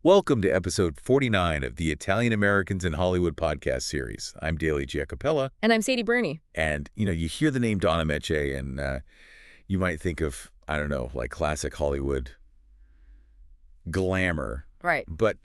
Welcome to episode 49 of the Italian Americans in Hollywood podcast series. I'm Daley Giacopella. And I'm Sadie Bruni. And, you hear the name Don Ameche and you might think of, I don't know, like classic Hollywood glamour. Right. But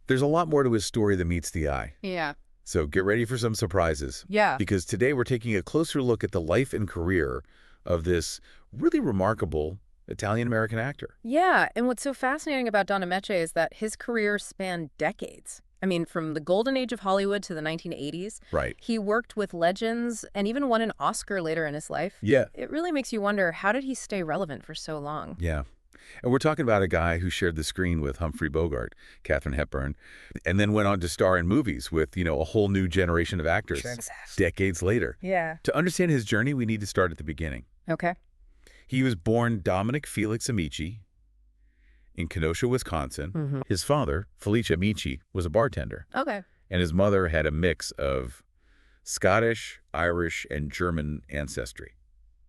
there's a lot more to his story than meets the eye. Yeah. So get ready for some surprises. Yeah. Because today we're taking a closer look at the life and career of this really remarkable Italian-American actor. Yeah. And what's so fascinating about Don Ameche is that his career spanned decades. I mean, from the golden age of Hollywood to the 1980s. Right. He worked with legends and even won an Oscar later in his life. Yeah. It really makes you wonder, how did he stay relevant for so long? Yeah. And we're talking about a guy who shared the screen with Humphrey Bogart, Katharine Hepburn, and then went on to star in movies with, a whole new generation of actors decades later. Yeah. To understand his journey, we need to start at the beginning. Okay. He was born Dominic Felix Amici in Kenosha, Wisconsin. Mm-hmm. His father, Felice Amici, was a bartender. Okay. And his mother had a mix of Scottish, Irish, and German ancestry.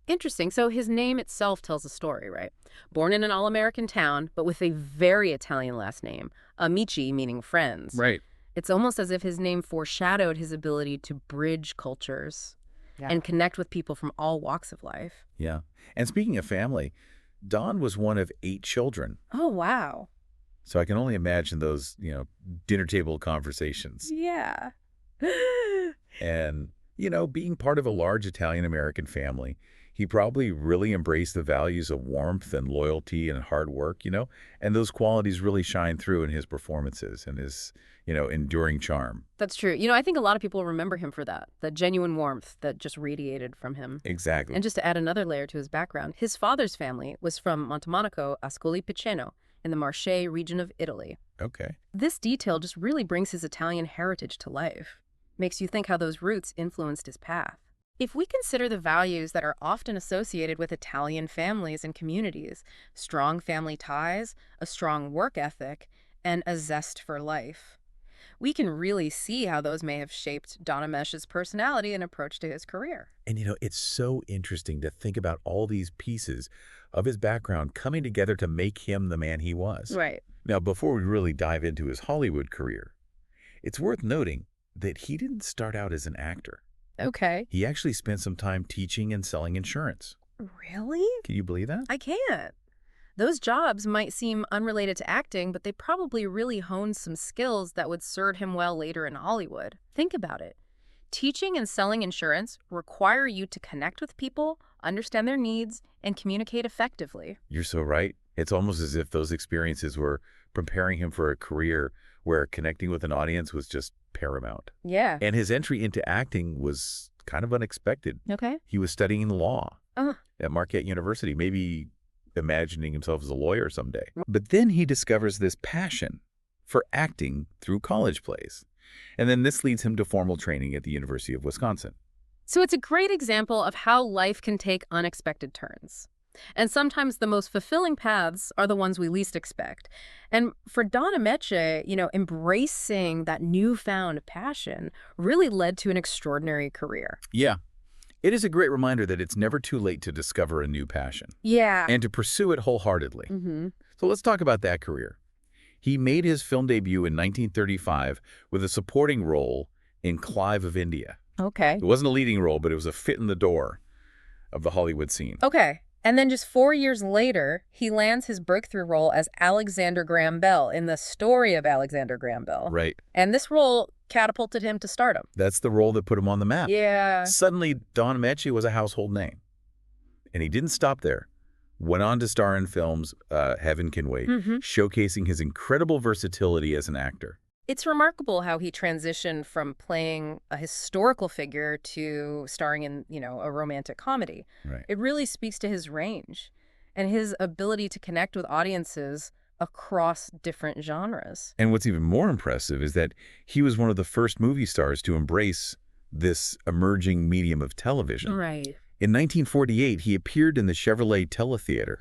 Interesting. So his name itself tells a story, right? Born in an all-American town, but with a very Italian last name, Amici, meaning friends. Right. It's almost as if his name foreshadowed his ability to bridge cultures and connect with people from all walks of life. Yeah. And speaking of family, Don was one of 8 children. Oh, wow. So I can only imagine those, dinner table conversations. Yeah. And, being part of a large Italian-American family, he probably really embraced the values of warmth and loyalty and hard work, and those qualities really shine through in his performances and his, enduring charm. That's true. I think a lot of people remember him for that genuine warmth that just radiated from him. Exactly. And just to add another layer to his background, his father's family was from Montemonaco, Ascoli Piceno, in the Marche region of Italy. Okay. This detail just really brings his Italian heritage to life. Makes you think how those roots influenced his path. If we consider the values that are often associated with Italian families and communities, strong family ties, a strong work ethic, and a zest for life, we can really see how those may have shaped Don Ameche's personality and approach to his career. And, it's so interesting to think about all these pieces of his background coming together to make him the man he was. Right. Now, before we really dive into his Hollywood career, it's worth noting that he didn't start out as an actor. Okay. He actually spent some time teaching and selling insurance. Really? Can you believe that? I can't. Those jobs might seem unrelated to acting, but they probably really honed some skills that would serve him well later in Hollywood. Think about it. Teaching and selling insurance require you to connect with people, understand their needs, and communicate effectively. You're so right. It's almost as if those experiences were preparing him for a career where connecting with an audience was just paramount. Yeah. And his entry into acting was kind of unexpected. Okay. He was studying law Uh, at Marquette University, maybe imagining himself as a lawyer someday. But then he discovers this passion for acting through college plays. And then this leads him to formal training at the University of Wisconsin. So it's a great example of how life can take unexpected turns. And sometimes the most fulfilling paths are the ones we least expect. And for Don Ameche, embracing that newfound passion really led to an extraordinary career. Yeah. It is a great reminder that it's never too late to discover a new passion Yeah. and to pursue it wholeheartedly. Mm-hmm. So let's talk about that career. He made his film debut in 1935 with a supporting role in Clive of India. Okay. It wasn't a leading role, but it was a fit in the door of the Hollywood scene. Okay. And then just 4 years later, he lands his breakthrough role as Alexander Graham Bell in The Story of Alexander Graham Bell. Right. And this role catapulted him to stardom. That's the role that put him on the map. Yeah. Suddenly, Don Ameche was a household name. And he didn't stop there. Went on to star in films Heaven Can Wait, showcasing his incredible versatility as an actor. It's remarkable how he transitioned from playing a historical figure to starring in, a romantic comedy. Right. It really speaks to his range and his ability to connect with audiences across different genres. And what's even more impressive is that he was one of the first movie stars to embrace this emerging medium of television. Right. In 1948, he appeared in the Chevrolet Teletheater,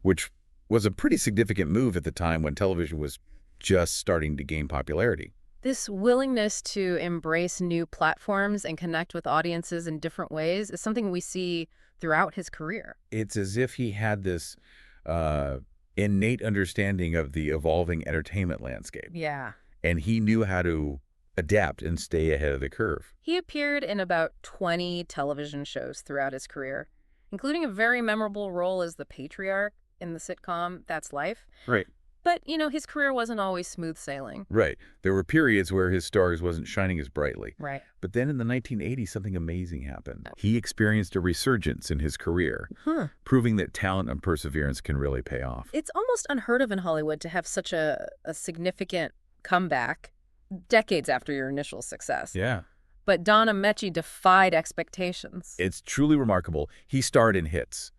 which was a pretty significant move at the time when television was just starting to gain popularity. This willingness to embrace new platforms and connect with audiences in different ways is something we see throughout his career. It's as if he had this innate understanding of the evolving entertainment landscape. Yeah. And he knew how to adapt and stay ahead of the curve. He appeared in about 20 television shows throughout his career, including a very memorable role as the patriarch in the sitcom That's Life. Right. But, his career wasn't always smooth sailing. Right. There were periods where his stars wasn't shining as brightly. Right. But then in the 1980s, something amazing happened. He experienced a resurgence in his career, proving that talent and perseverance can really pay off. It's almost unheard of in Hollywood to have such a significant comeback decades after your initial success. Yeah. But Don Ameche defied expectations. It's truly remarkable. He starred in hits,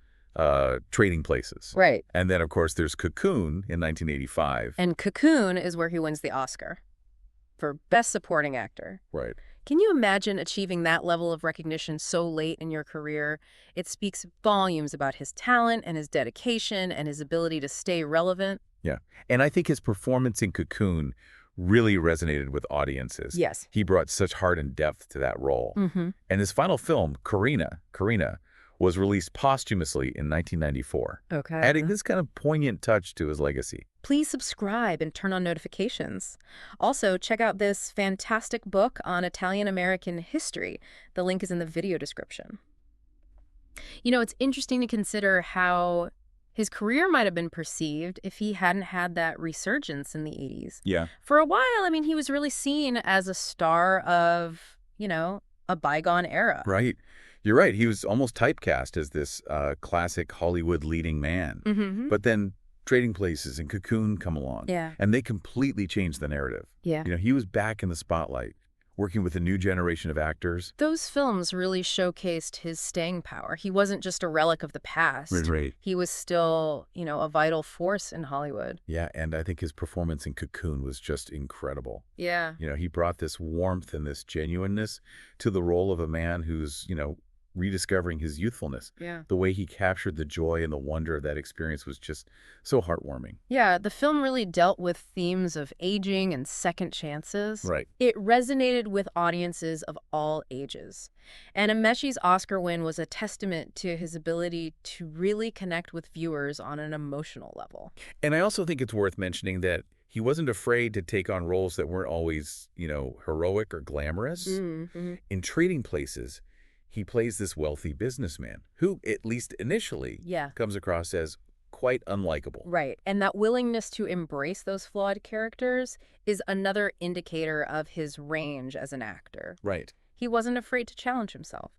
Trading Places. Right. And then, of course, there's Cocoon in 1985. And Cocoon is where he wins the Oscar for Best Supporting Actor. Right. Can you imagine achieving that level of recognition so late in your career? It speaks volumes about his talent and his dedication and his ability to stay relevant. Yeah. And I think his performance in Cocoon really resonated with audiences. Yes. He brought such heart and depth to that role. Mm-hmm. And his final film, Karina, was released posthumously in 1994, Okay. adding this kind of poignant touch to his legacy. Please subscribe and turn on notifications. Also, check out this fantastic book on Italian-American history. The link is in the video description. It's interesting to consider how his career might have been perceived if he hadn't had that resurgence in the 80s. Yeah. For a while, he was really seen as a star of, a bygone era. Right. You're right. He was almost typecast as this classic Hollywood leading man. Mm-hmm. But then Trading Places and Cocoon come along. Yeah. And they completely changed the narrative. Yeah. He was back in the spotlight, working with a new generation of actors. Those films really showcased his staying power. He wasn't just a relic of the past. Right. He was still, a vital force in Hollywood. Yeah, and I think his performance in Cocoon was just incredible. Yeah. He brought this warmth and this genuineness to the role of a man who's, rediscovering his youthfulness. Yeah. The way he captured the joy and the wonder of that experience was just so heartwarming. Yeah, the film really dealt with themes of aging and second chances. Right. It resonated with audiences of all ages. And Ameche's Oscar win was a testament to his ability to really connect with viewers on an emotional level. And I also think it's worth mentioning that he wasn't afraid to take on roles that weren't always, heroic or glamorous. Mm-hmm. In Trading Places, he plays this wealthy businessman who, at least initially, comes across as quite unlikable. Right. And that willingness to embrace those flawed characters is another indicator of his range as an actor. Right. He wasn't afraid to challenge himself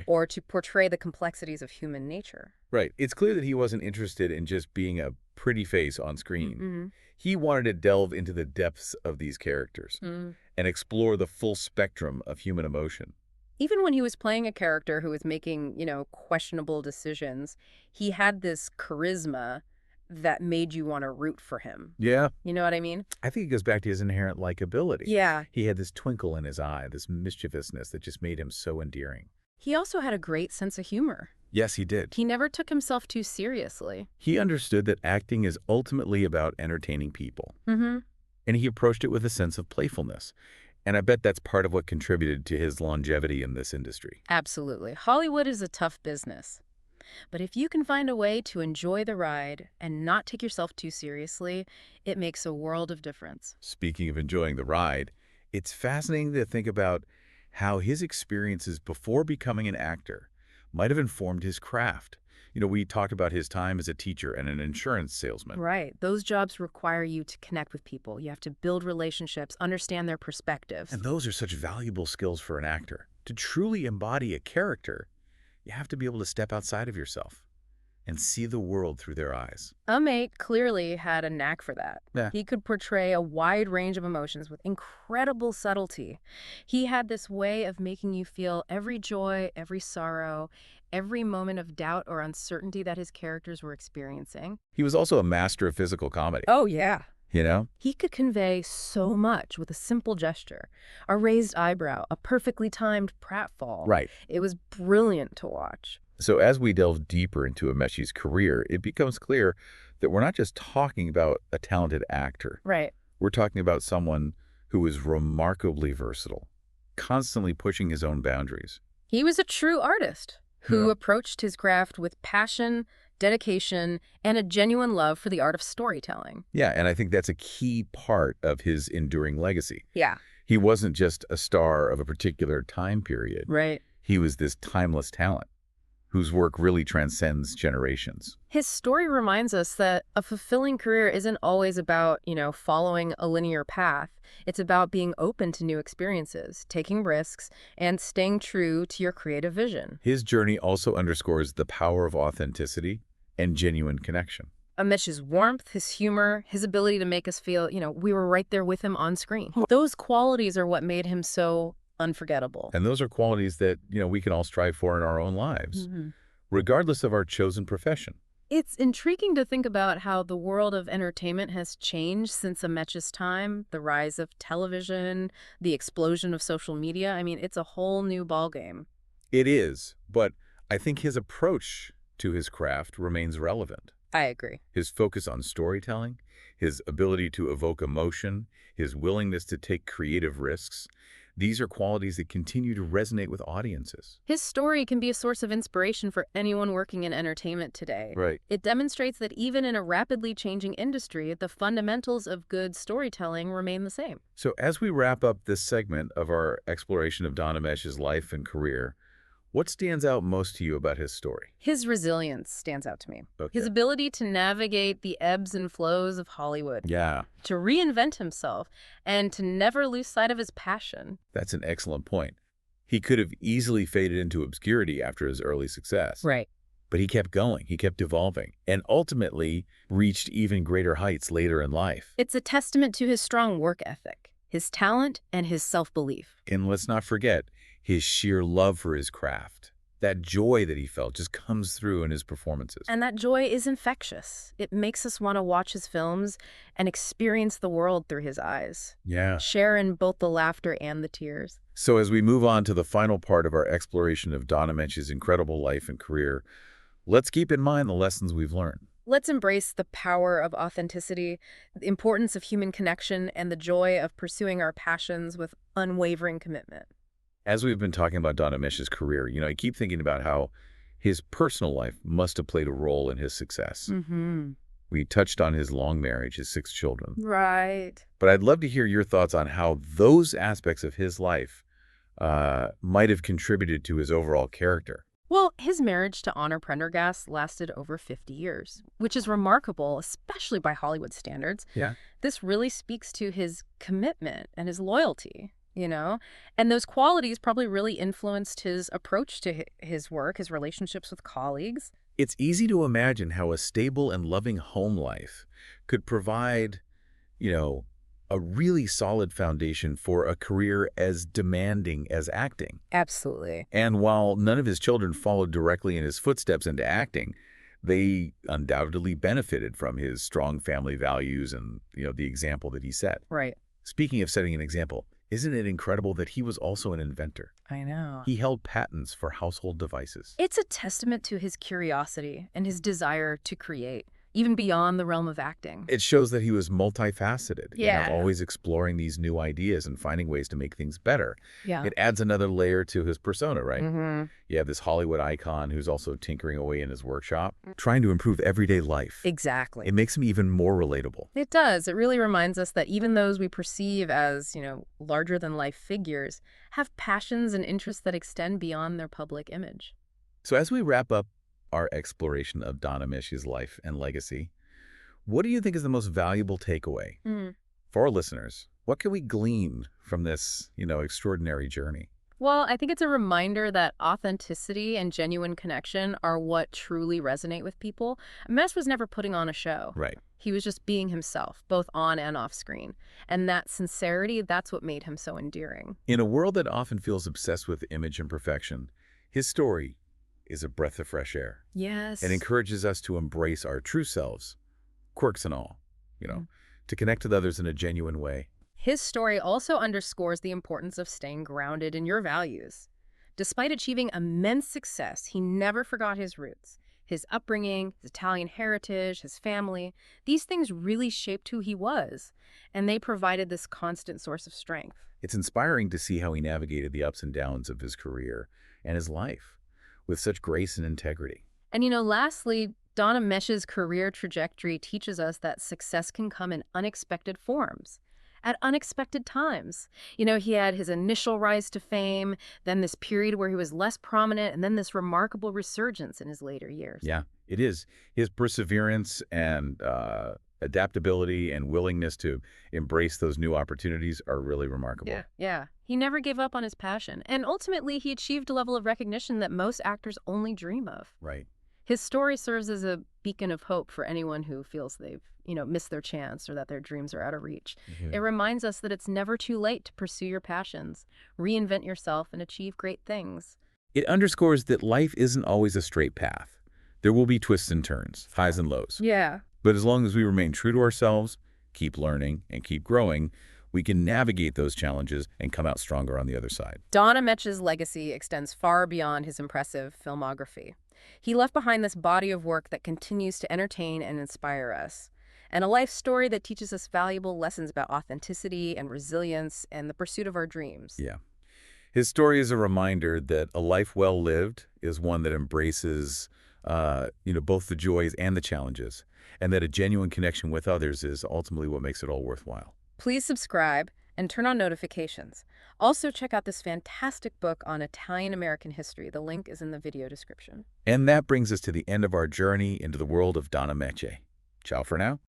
or to portray the complexities of human nature. Right. It's clear that he wasn't interested in just being a pretty face on screen. Mm-hmm. He wanted to delve into the depths of these characters and explore the full spectrum of human emotion. Even when he was playing a character who was making, questionable decisions, he had this charisma that made you want to root for him. Yeah. You know what I mean? I think it goes back to his inherent likability. Yeah. He had this twinkle in his eye, this mischievousness that just made him so endearing. He also had a great sense of humor. Yes, he did. He never took himself too seriously. He understood that acting is ultimately about entertaining people. Mm-hmm. And he approached it with a sense of playfulness. And I bet that's part of what contributed to his longevity in this industry. Absolutely. Hollywood is a tough business. But if you can find a way to enjoy the ride and not take yourself too seriously, it makes a world of difference. Speaking of enjoying the ride, it's fascinating to think about how his experiences before becoming an actor might have informed his craft. We talked about his time as a teacher and an insurance salesman. Right. Those jobs require you to connect with people. You have to build relationships, understand their perspectives. And those are such valuable skills for an actor. To truly embody a character, you have to be able to step outside of yourself and see the world through their eyes. Ameche clearly had a knack for that. Yeah. He could portray a wide range of emotions with incredible subtlety. He had this way of making you feel every joy, every sorrow, every moment of doubt or uncertainty that his characters were experiencing. He was also a master of physical comedy. Oh, yeah. He could convey so much with a simple gesture. A raised eyebrow, a perfectly timed pratfall. Right. It was brilliant to watch. So as we delve deeper into Ameche's career, it becomes clear that we're not just talking about a talented actor. Right. We're talking about someone who is remarkably versatile, constantly pushing his own boundaries. He was a true artist who approached his craft with passion, dedication, and a genuine love for the art of storytelling. Yeah, and I think that's a key part of his enduring legacy. Yeah. He wasn't just a star of a particular time period. Right. He was this timeless talent whose work really transcends generations. His story reminds us that a fulfilling career isn't always about, following a linear path. It's about being open to new experiences, taking risks, and staying true to your creative vision. His journey also underscores the power of authenticity and genuine connection. Ameche's warmth, his humor, his ability to make us feel, we were right there with him on screen. Those qualities are what made him so unforgettable. And those are qualities that, we can all strive for in our own lives, regardless of our chosen profession. It's intriguing to think about how the world of entertainment has changed since Ameche's time, the rise of television, the explosion of social media. I mean, it's a whole new ballgame. It is, but I think his approach to his craft remains relevant. I agree. His focus on storytelling, his ability to evoke emotion, his willingness to take creative risks, these are qualities that continue to resonate with audiences. His story can be a source of inspiration for anyone working in entertainment today. Right. It demonstrates that even in a rapidly changing industry, the fundamentals of good storytelling remain the same. So as we wrap up this segment of our exploration of Don Ameche's life and career, what stands out most to you about his story? His resilience stands out to me. Okay. His ability to navigate the ebbs and flows of Hollywood. Yeah. To reinvent himself, and to never lose sight of his passion. That's an excellent point. He could have easily faded into obscurity after his early success. Right. But he kept going, he kept evolving, and ultimately reached even greater heights later in life. It's a testament to his strong work ethic, his talent, and his self-belief. And let's not forget his sheer love for his craft. That joy that he felt just comes through in his performances. And that joy is infectious. It makes us want to watch his films and experience the world through his eyes. Yeah. Share in both the laughter and the tears. So as we move on to the final part of our exploration of Don Ameche's incredible life and career, let's keep in mind the lessons we've learned. Let's embrace the power of authenticity, the importance of human connection, and the joy of pursuing our passions with unwavering commitment. As we've been talking about Don Ameche's career, I keep thinking about how his personal life must have played a role in his success. We touched on his long marriage, his 6 children. Right. But I'd love to hear your thoughts on how those aspects of his life might have contributed to his overall character. Well, his marriage to Honor Prendergast lasted over 50 years, which is remarkable, especially by Hollywood standards. Yeah. This really speaks to his commitment and his loyalty. And those qualities probably really influenced his approach to his work, his relationships with colleagues. It's easy to imagine how a stable and loving home life could provide, a really solid foundation for a career as demanding as acting. Absolutely. And while none of his children followed directly in his footsteps into acting, they undoubtedly benefited from his strong family values and, the example that he set. Right. Speaking of setting an example, isn't it incredible that he was also an inventor? I know. He held patents for household devices. It's a testament to his curiosity and his desire to create, even beyond the realm of acting. It shows that he was multifaceted, Yeah. always exploring these new ideas and finding ways to make things better. Yeah. It adds another layer to his persona, right? Mm-hmm. You have this Hollywood icon who's also tinkering away in his workshop, trying to improve everyday life. Exactly. It makes him even more relatable. It does. It really reminds us that even those we perceive as, larger-than-life figures have passions and interests that extend beyond their public image. So as we wrap up our exploration of Don Ameche's life and legacy, what do you think is the most valuable takeaway? For our listeners, what can we glean from this, extraordinary journey? Well, I think it's a reminder that authenticity and genuine connection are what truly resonate with people. Ameche was never putting on a show. Right. He was just being himself, both on and off screen. And that sincerity, that's what made him so endearing. In a world that often feels obsessed with image and perfection, his story is a breath of fresh air. Yes. It encourages us to embrace our true selves, quirks and all, to connect with others in a genuine way. His story also underscores the importance of staying grounded in your values. Despite achieving immense success, he never forgot his roots. His upbringing, his Italian heritage, his family, these things really shaped who he was, and they provided this constant source of strength. It's inspiring to see how he navigated the ups and downs of his career and his life with such grace and integrity. And lastly, Don Ameche's career trajectory teaches us that success can come in unexpected forms, at unexpected times. He had his initial rise to fame, then this period where he was less prominent, and then this remarkable resurgence in his later years. Yeah, it is. His perseverance and adaptability and willingness to embrace those new opportunities are really remarkable. Yeah. He never gave up on his passion, and ultimately he achieved a level of recognition that most actors only dream of. Right. His story serves as a beacon of hope for anyone who feels they've missed their chance or that their dreams are out of reach. Mhm. It reminds us that it's never too late to pursue your passions, reinvent yourself, and achieve great things. It underscores that life isn't always a straight path. There will be twists and turns, highs and lows. Yeah. But as long as we remain true to ourselves, keep learning, and keep growing, we can navigate those challenges and come out stronger on the other side. Don Ameche's legacy extends far beyond his impressive filmography. He left behind this body of work that continues to entertain and inspire us, and a life story that teaches us valuable lessons about authenticity and resilience and the pursuit of our dreams. Yeah. His story is a reminder that a life well lived is one that embraces, both the joys and the challenges, and that a genuine connection with others is ultimately what makes it all worthwhile. Please subscribe and turn on notifications. Also, check out this fantastic book on Italian-American history. The link is in the video description. And that brings us to the end of our journey into the world of Don Ameche. Ciao for now.